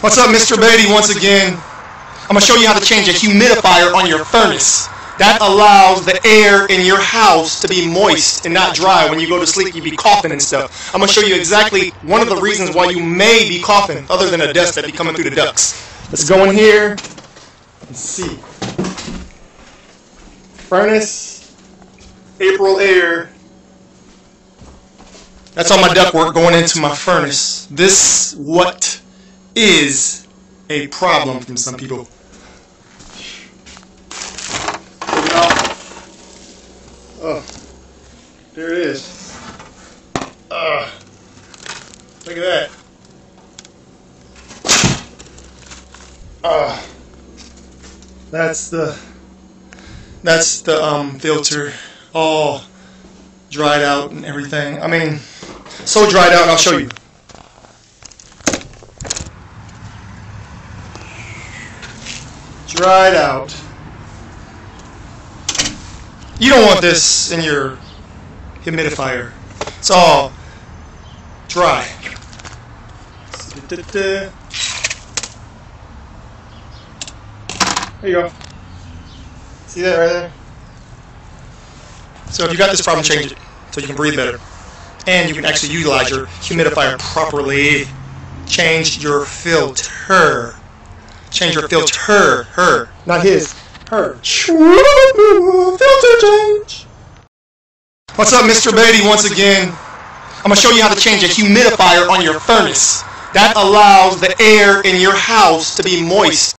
What's up, Mr. Beatty? Once again, I'm going to show you how to change a humidifier on your furnace. That allows the air in your house to be moist and not dry. When you go to sleep, you be coughing and stuff. I'm going to show you exactly one of the reasons why you may be coughing, other than a dust that be coming through the ducts. Let's go in here and see. Furnace, April air. That's all my ductwork going into my furnace. This what is a problem from some people. Oh, there it is. Look at that. That's the filter all dried out and everything. I mean, so dried out, I'll show you. Dried out. You don't want this in your humidifier. It's all dry. There you go. See that right there? So if you got this problem, change it so you can breathe better. And you can actually utilize your humidifier properly. Change your filter. Change your filter. Her. Not his. Her. Filter change. What's up, Mr. Beatty? Once again, I'm going to show you how to change a humidifier on your furnace. That allows the air in your house to be moist.